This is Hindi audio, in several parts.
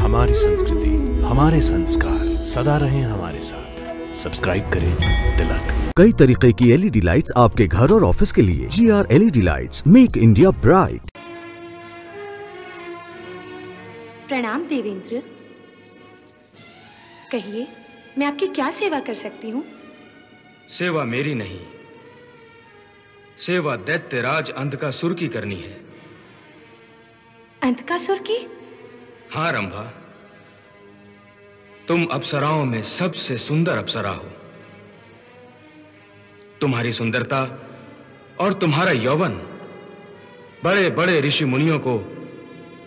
हमारी संस्कृति, हमारे संस्कार सदा रहें हमारे साथ। सब्सक्राइब करें तिलक। कई तरीके की एलईडी लाइट्स आपके घर और ऑफिस के लिए। GR LED lights, make India bright. प्रणाम देवेंद्र। कहिए, मैं आपकी क्या सेवा कर सकती हूँ? सेवा मेरी नहीं, सेवा दैत्यराज अंधकासुर की करनी है। अंधकासुर की? हाँ रंभा, तुम अप्सराओं में सबसे सुंदर अप्सरा हो। तुम्हारी सुंदरता और तुम्हारा यौवन बड़े बड़े ऋषि मुनियों को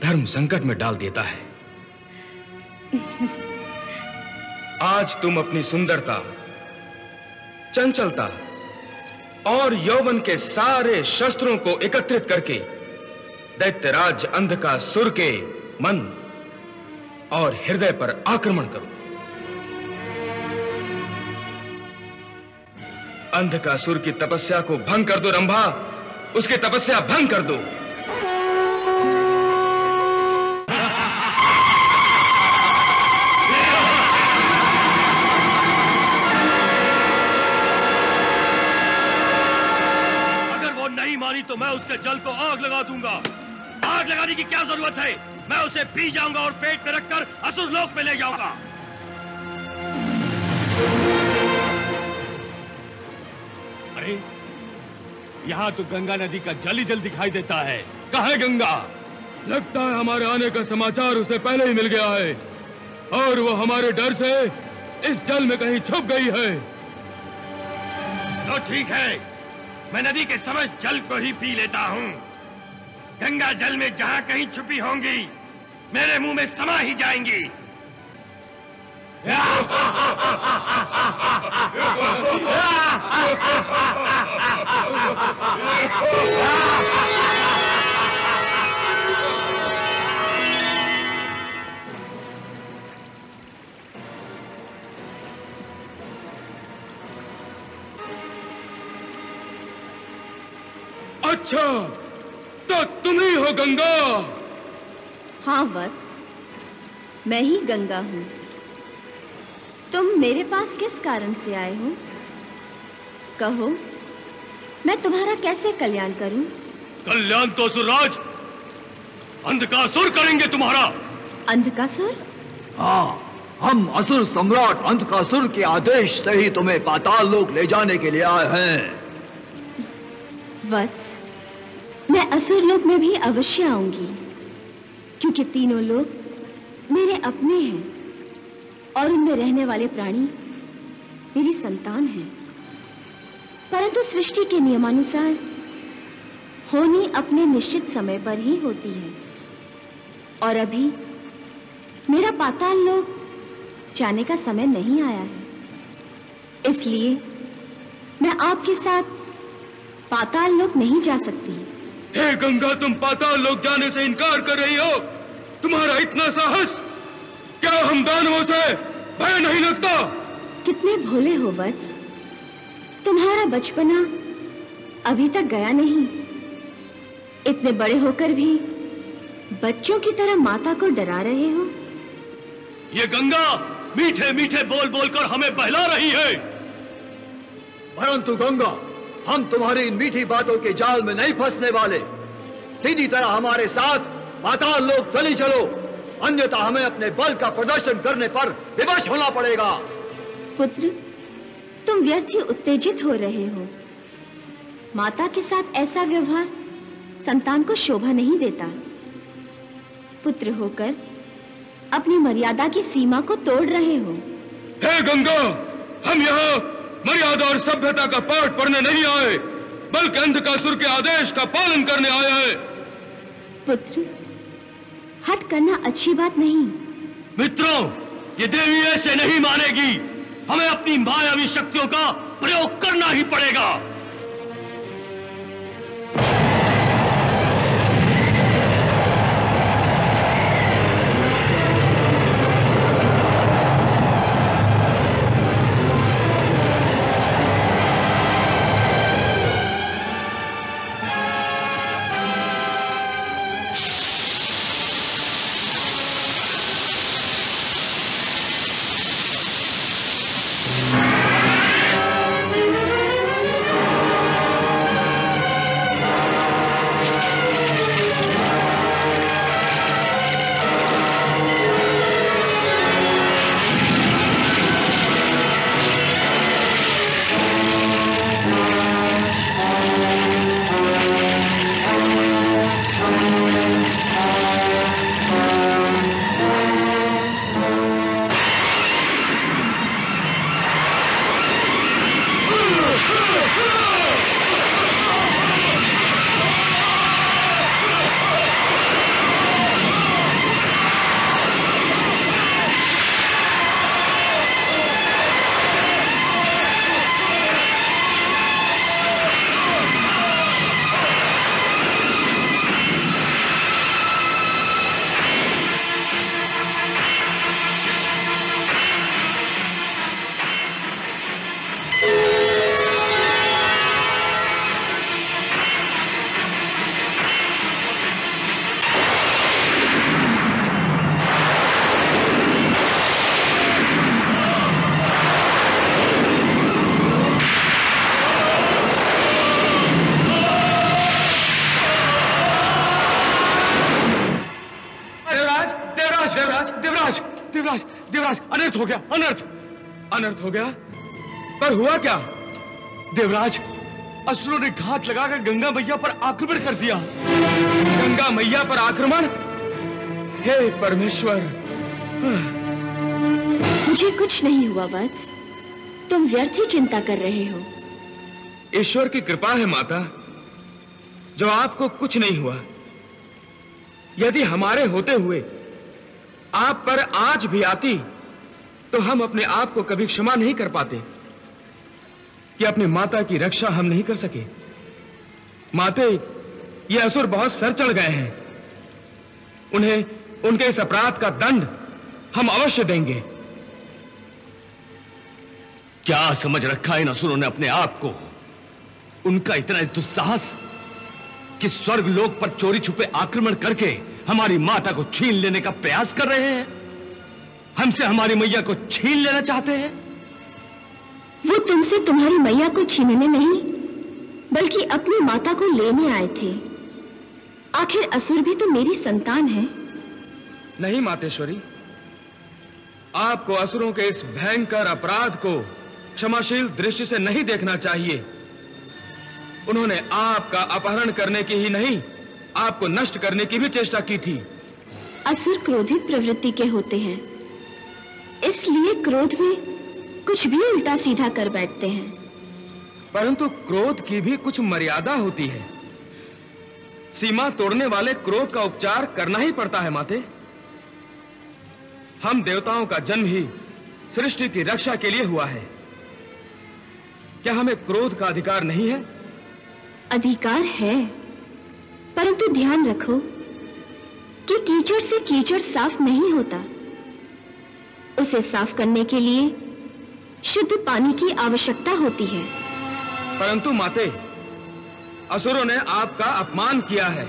धर्म संकट में डाल देता है। आज तुम अपनी सुंदरता, चंचलता और यौवन के सारे शस्त्रों को एकत्रित करके दैत्यराज अंधकासुर के मन और हृदय पर आक्रमण करो। अंधकासुर की तपस्या को भंग कर दो रंभा, उसकी तपस्या भंग कर दो। अगर वो नहीं मानी तो मैं उसके जल को आग लगा दूंगा। आग लगाने की क्या जरूरत है? मैं उसे पी जाऊंगा और पेट में रखकर असुर लोक में ले जाऊंगा। अरे यहाँ तो गंगा नदी का जल ही जल दिखाई देता है। कहाँ है गंगा? लगता है हमारे आने का समाचार उसे पहले ही मिल गया है और वो हमारे डर से इस जल में कहीं छुप गई है। तो ठीक है, मैं नदी के समस्त जल को ही पी लेता हूँ। गंगा जल में जहाँ कहीं छुपी होंगी मेरे मुंह में समा ही जाएंगी। अच्छा, तो तुम ही हो गंगा? हाँ वत्स, मैं ही गंगा हूँ। तुम मेरे पास किस कारण से आए हो? कहो, मैं तुम्हारा कैसे कल्याण करूं? कल्याण तो असुरराज अंधकासुर करेंगे तुम्हारा। अंधकासुर? हाँ, हम असुर सम्राट अंधकासुर के आदेश से ही तुम्हें पाताल लोक ले जाने के लिए आए हैं। वत्स, मैं असुर लोक में भी अवश्य आऊंगी, क्योंकि तीनों लोग मेरे अपने हैं और उनमें रहने वाले प्राणी मेरी संतान हैं। परंतु सृष्टि के नियमानुसार होनी अपने निश्चित समय पर ही होती है और अभी मेरा पाताल लोक जाने का समय नहीं आया है। इसलिए मैं आपके साथ पाताल लोक नहीं जा सकती। हे गंगा, तुम पाताल लोक जाने से इनकार कर रही हो? तुम्हारा इतना साहस! क्या हम दानवों से भय नहीं लगता? कितने भोले हो वत्स, तुम्हारा बचपना अभी तक गया नहीं। इतने बड़े होकर भी बच्चों की तरह माता को डरा रहे हो। ये गंगा मीठे मीठे बोल बोलकर हमें बहला रही है। परंतु गंगा, हम तुम्हारी इन मीठी बातों के जाल में नहीं फंसने वाले। सीधी तरह हमारे साथ पाताल लोक चली चलो, अन्यथा हमें अपने बल का प्रदर्शन करने पर विवश होना पड़ेगा। पुत्र, तुम व्यर्थ ही उत्तेजित हो रहे हो। माता के साथ ऐसा व्यवहार संतान को शोभा नहीं देता। पुत्र होकर अपनी मर्यादा की सीमा को तोड़ रहे हो। हे गंगा, हम यहाँ मर्यादा और सभ्यता का पाठ पढ़ने नहीं आए, बल्कि अंधकासुर के आदेश का पालन करने आए हैं। पुत्र, हट करना अच्छी बात नहीं। मित्रों, ये देवी ऐसे नहीं मानेगी। हमें अपनी मायावी शक्तियों का प्रयोग करना ही पड़ेगा। देवराज, देवराज, देवराज, देवराज, अनर्थ हो गया, अनर्थ, अनर्थ हो गया। पर हुआ क्या? देवराज, असुरों ने घात लगाकर गंगा मैया पर आक्रमण कर दिया। गंगा मैया पर आक्रमण? हे परमेश्वर! मुझे कुछ नहीं हुआ वत्स, तुम व्यर्थ ही चिंता कर रहे हो। ईश्वर की कृपा है माता, जो आपको कुछ नहीं हुआ। यदि हमारे होते हुए आप पर आज भी आती, तो हम अपने आप को कभी क्षमा नहीं कर पाते कि अपनी माता की रक्षा हम नहीं कर सके। माते, ये असुर बहुत सर चढ़ गए हैं। उन्हें उनके इस अपराध का दंड हम अवश्य देंगे। क्या समझ रखा इन असुरों ने अपने आप को? उनका इतना दुस्साहस कि स्वर्ग लोक पर चोरी छुपे आक्रमण करके हमारी माता को छीन लेने का प्रयास कर रहे हैं। हमसे हमारी मैया को छीन लेना चाहते हैं। वो तुमसे तुम्हारी मैया को छीनने नहीं, बल्कि अपनी माता को लेने आए थे। आखिर असुर भी तो मेरी संतान है। नहीं मातेश्वरी, आपको असुरों के इस भयंकर अपराध को क्षमाशील दृष्टि से नहीं देखना चाहिए। उन्होंने आपका अपहरण करने की ही नहीं, आपको नष्ट करने की भी चेष्टा की थी। असुर क्रोधित प्रवृत्ति के होते हैं, इसलिए क्रोध में कुछ भी उल्टा सीधा कर बैठते हैं। परंतु क्रोध की भी कुछ मर्यादा होती है। सीमा तोड़ने वाले क्रोध का उपचार करना ही पड़ता है माते। हम देवताओं का जन्म ही सृष्टि की रक्षा के लिए हुआ है। क्या हमें क्रोध का अधिकार नहीं है? अधिकार है, परंतु ध्यान रखो कि कीचड़ से कीचड़ साफ नहीं होता। उसे साफ करने के लिए शुद्ध पानी की आवश्यकता होती है। परंतु माते, असुरों ने आपका अपमान किया है,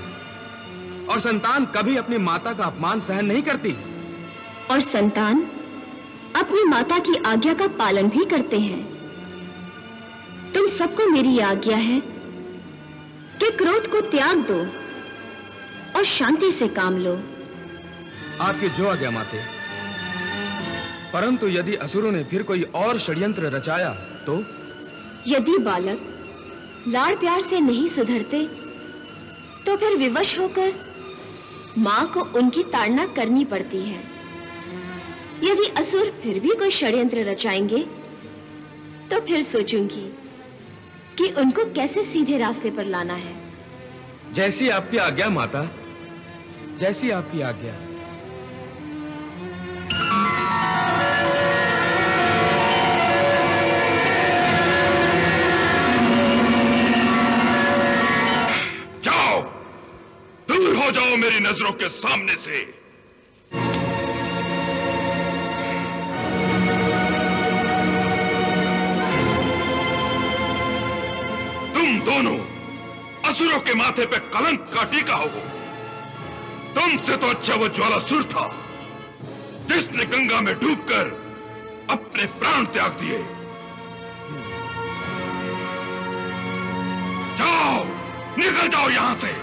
और संतान कभी अपनी माता का अपमान सहन नहीं करती। और संतान अपनी माता की आज्ञा का पालन भी करते हैं। तुम सबको मेरी आज्ञा है कि क्रोध को त्याग दो और शांति से काम लो। आपकी जो आज्ञा माते। परंतु यदि असुरों ने फिर कोई और षड्यंत्र रचाया तो? यदि बालक लाड़ प्यार से नहीं सुधरते, तो फिर विवश होकर मां को उनकी ताड़ना करनी पड़ती है। यदि असुर फिर भी कोई षड्यंत्र रचाएंगे, तो फिर सोचूंगी कि उनको कैसे सीधे रास्ते पर लाना है। जैसी आपकी आज्ञा माता, जैसी आपकी आज्ञा। जाओ, दूर हो जाओ मेरी नजरों के सामने से। तुम दोनों असुरों के माथे पे कलंक का टीका हो। तुमसे तो अच्छा वो ज्वालासुर था जिसने गंगा में डूबकर अपने प्राण त्याग दिए। जाओ, निकल जाओ यहां से।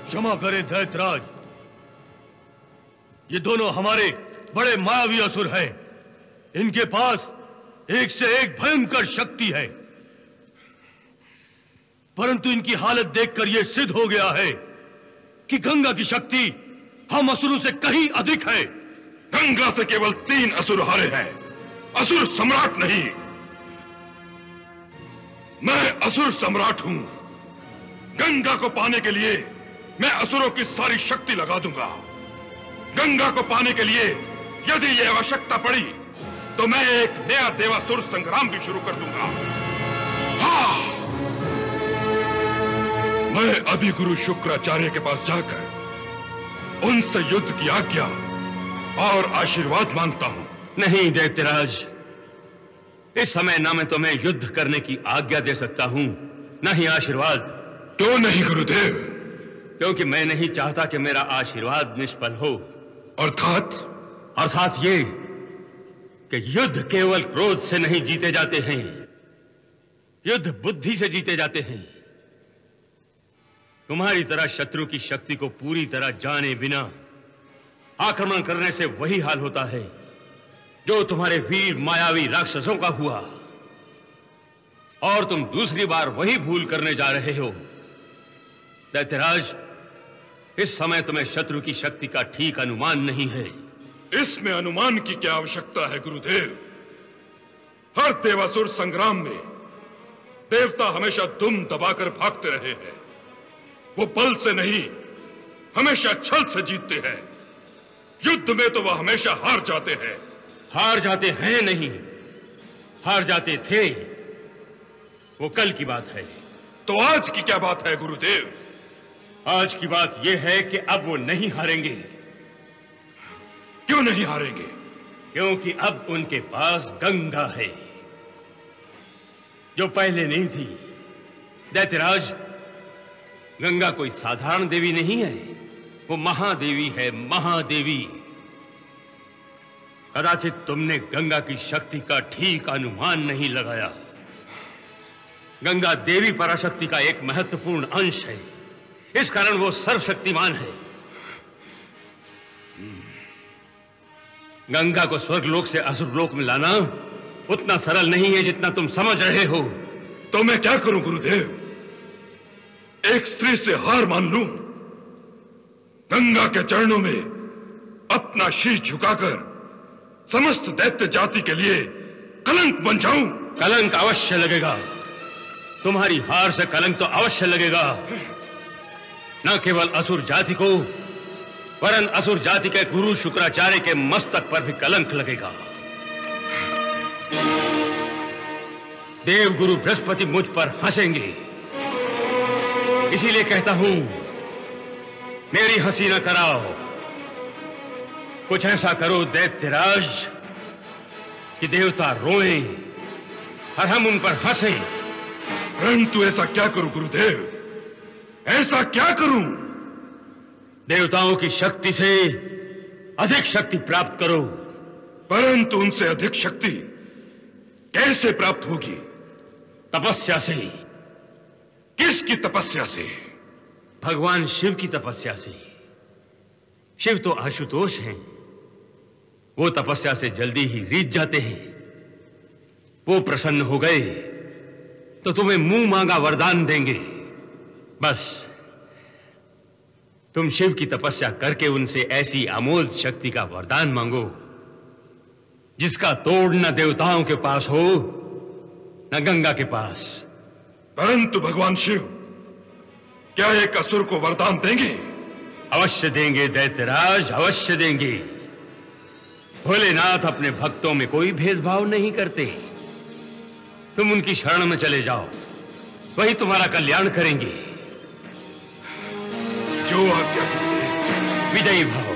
क्षमा करें दैत्यराज, ये दोनों हमारे बड़े मायावी असुर हैं। इनके पास एक से एक भयंकर शक्ति है, परंतु इनकी हालत देखकर यह सिद्ध हो गया है कि गंगा की शक्ति हम असुरों से कहीं अधिक है। गंगा से केवल 3 असुर हारे हैं, असुर सम्राट नहीं। मैं असुर सम्राट हूं। गंगा को पाने के लिए मैं असुरों की सारी शक्ति लगा दूंगा। गंगा को पाने के लिए यदि यह आवश्यकता पड़ी तो मैं एक नया देवासुर संग्राम भी शुरू कर दूंगा। हाँ, मैं अभी गुरु शुक्राचार्य के पास जाकर उनसे युद्ध की आज्ञा और आशीर्वाद मांगता हूं। नहीं दैत्यराज, इस समय ना मैं तुम्हें युद्ध करने की आज्ञा दे सकता हूं, न ही आशीर्वाद। क्यों नहीं गुरुदेव? क्योंकि मैं नहीं चाहता कि मेरा आशीर्वाद निष्फल हो। अर्थात ये कि युद्ध केवल क्रोध से नहीं जीते जाते हैं, युद्ध बुद्धि से जीते जाते हैं। तुम्हारी तरह शत्रु की शक्ति को पूरी तरह जाने बिना आक्रमण करने से वही हाल होता है जो तुम्हारे वीर मायावी राक्षसों का हुआ, और तुम दूसरी बार वही भूल करने जा रहे हो। दैत्यराज, इस समय तुम्हें शत्रु की शक्ति का ठीक अनुमान नहीं है। इसमें अनुमान की क्या आवश्यकता है गुरुदेव? हर देवासुर संग्राम में देवता हमेशा दुम दबाकर भागते रहे हैं। वो बल से नहीं, हमेशा छल से जीतते हैं। युद्ध में तो वह हमेशा हार जाते हैं। हार जाते हैं नहीं, हार जाते थे। वो कल की बात है। तो आज की क्या बात है गुरुदेव? आज की बात यह है कि अब वो नहीं हारेंगे। क्यों नहीं हारेंगे? क्योंकि अब उनके पास गंगा है, जो पहले नहीं थी। दैत्यराज, गंगा कोई साधारण देवी नहीं है, वो महादेवी है, महादेवी। कदाचित तुमने गंगा की शक्ति का ठीक अनुमान नहीं लगाया। गंगा देवी पराशक्ति का एक महत्वपूर्ण अंश है, इस कारण वो सर्वशक्तिमान है। गंगा को स्वर्गलोक से असुरलोक में लाना उतना सरल नहीं है जितना तुम समझ रहे हो। तो मैं क्या करूं गुरुदेव? एक स्त्री से हार मान लूं? गंगा के चरणों में अपना शीश झुकाकर समस्त दैत्य जाति के लिए कलंक बन जाऊं? कलंक अवश्य लगेगा। तुम्हारी हार से कलंक तो अवश्य लगेगा। न केवल असुर जाति को, वरन असुर जाति के गुरु शुक्राचार्य के मस्तक पर भी कलंक लगेगा। देव गुरु बृहस्पति मुझ पर हंसेंगे। इसीलिए कहता हूं, मेरी हंसी न कराओ। कुछ ऐसा करो दैत्यराज कि देवता रोएं और हम उन पर हंसें। परंतु ऐसा क्या करूं गुरुदेव? ऐसा क्या करूं? देवताओं की शक्ति से अधिक शक्ति प्राप्त करो। परंतु उनसे अधिक शक्ति कैसे प्राप्त होगी? तपस्या से। किसकी तपस्या से? भगवान शिव की तपस्या से। शिव तो आशुतोष हैं, वो तपस्या से जल्दी ही रीझ जाते हैं। वो प्रसन्न हो गए तो तुम्हें मुंह मांगा वरदान देंगे। बस तुम शिव की तपस्या करके उनसे ऐसी अमोघ शक्ति का वरदान मांगो जिसका तोड़ न देवताओं के पास हो न गंगा के पास। परंतु भगवान शिव क्या एक असुर को वरदान देंगे? अवश्य देंगे दैत्यराज, अवश्य देंगे। भोलेनाथ अपने भक्तों में कोई भेदभाव नहीं करते। तुम उनकी शरण में चले जाओ, वही तुम्हारा कल्याण करेंगे। जो आज्ञा करते। विजयी भव।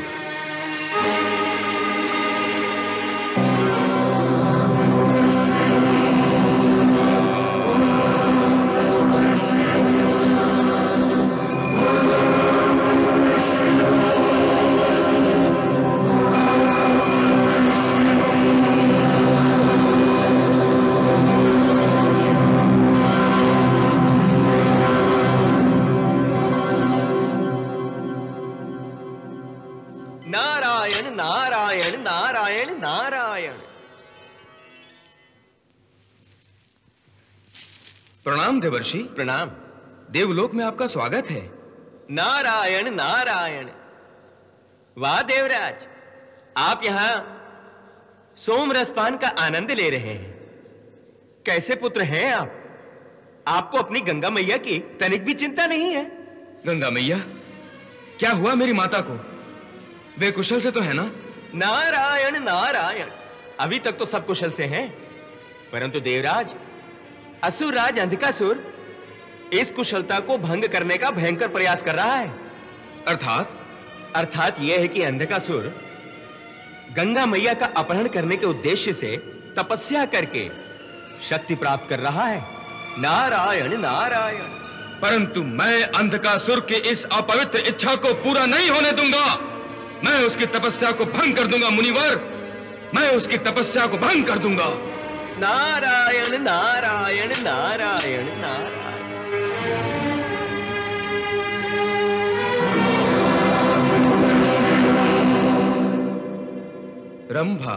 प्रणाम देवर्षि। प्रणाम। देवलोक में आपका स्वागत है। नारायण नारायण। वाह देवराज, आप यहां सोमरसपान का आनंद ले रहे हैं। कैसे पुत्र हैं आप? आपको अपनी गंगा मैया की तनिक भी चिंता नहीं है? गंगा मैया, क्या हुआ मेरी माता को? वे कुशल से तो है ना? नारायण नारायण। अभी तक तो सब कुशल से हैं, परंतु देवराज, असुरराज अंधकासुर इस कुशलता को भंग करने का भयंकर प्रयास कर रहा है। अर्थात यह है कि अंधकासुर गंगा मैया का अपहरण करने के उद्देश्य से तपस्या करके शक्ति प्राप्त कर रहा है। नारायण नारायण। परंतु मैं अंधकासुर की इस अपवित्र इच्छा को पूरा नहीं होने दूंगा। मैं उसकी तपस्या को भंग कर दूंगा मुनिवर, मैं उसकी तपस्या को भंग कर दूंगा। नारायण नारायण नारायण नारायण। रंभा।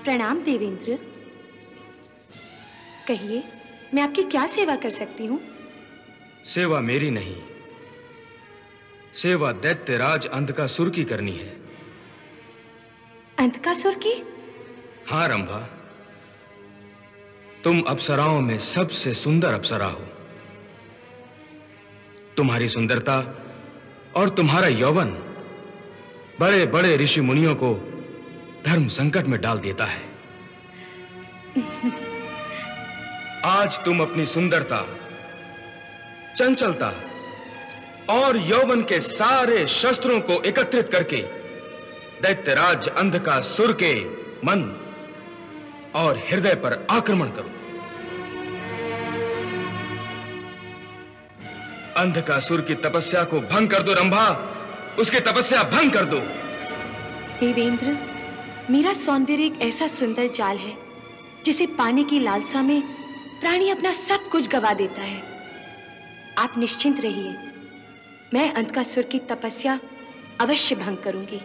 प्रणाम देवेंद्र। कहिए, मैं आपकी क्या सेवा कर सकती हूँ? सेवा मेरी नहीं, सेवा दैत्यराज अंधकासुर की करनी है। अंधकासुर की? हाँ रंभा, तुम अप्सराओं में सबसे सुंदर अप्सरा हो। तुम्हारी सुंदरता और तुम्हारा यौवन बड़े बड़े ऋषि मुनियों को धर्म संकट में डाल देता है। आज तुम अपनी सुंदरता, चंचलता और यौवन के सारे शस्त्रों को एकत्रित करके दैत्यराज अंधकासुर के मन और हृदय पर आक्रमण करो। अंधकासुर की तपस्या को भंग कर दो रंभा, उसकी तपस्या भंग कर दो। देवेंद्र, मेरा सौंदर्य एक ऐसा सुंदर जाल है जिसे पाने की लालसा में प्राणी अपना सब कुछ गवा देता है। आप निश्चिंत रहिए, मैं अंधकासुर की तपस्या अवश्य भंग करूंगी।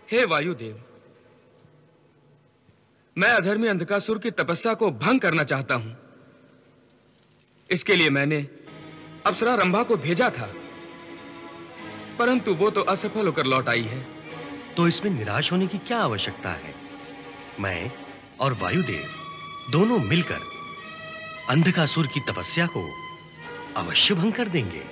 हे वायुदेव, मैं अधर्मी अंधकासुर की तपस्या को भंग करना चाहता हूं। इसके लिए मैंने अप्सरा रंभा को भेजा था, परंतु वो तो असफल होकर लौट आई है। तो इसमें निराश होने की क्या आवश्यकता है? मैं और वायुदेव दोनों मिलकर अंधकासुर की तपस्या को अवश्य भंग कर देंगे।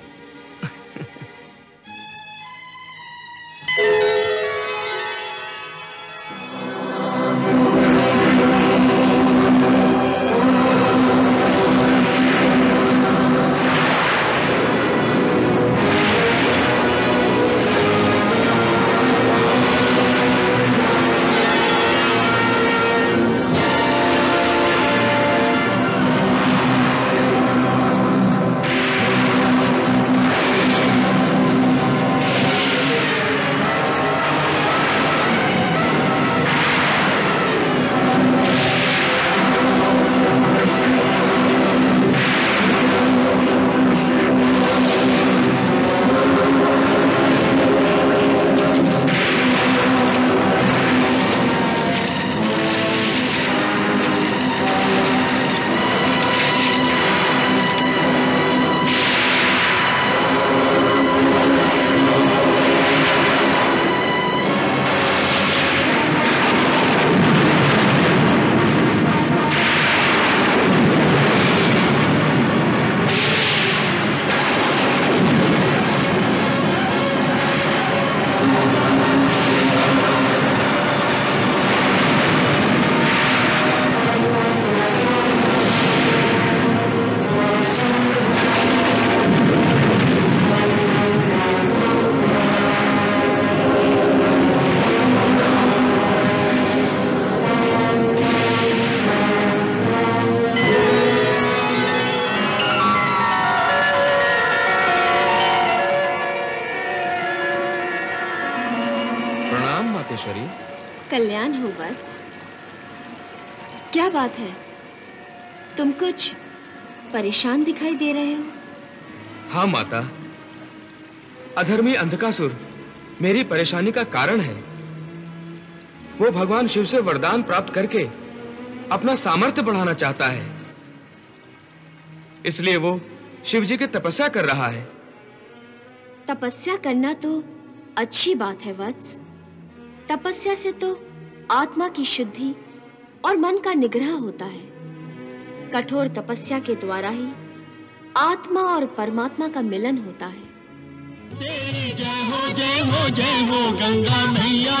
साकेश्वरी। कल्याण हो वत्स। क्या बात है, तुम कुछ परेशान दिखाई दे रहे हो? हाँ माता, अधर्मी अंधकासुर मेरी परेशानी का कारण है। वो भगवान शिव से वरदान प्राप्त करके अपना सामर्थ्य बढ़ाना चाहता है, इसलिए वो शिव जी की तपस्या कर रहा है। तपस्या करना तो अच्छी बात है वत्स। तपस्या से तो आत्मा की शुद्धि और मन का निग्रह होता है। कठोर तपस्या के द्वारा ही आत्मा और परमात्मा का मिलन होता है। तेरी जय हो गंगा मैया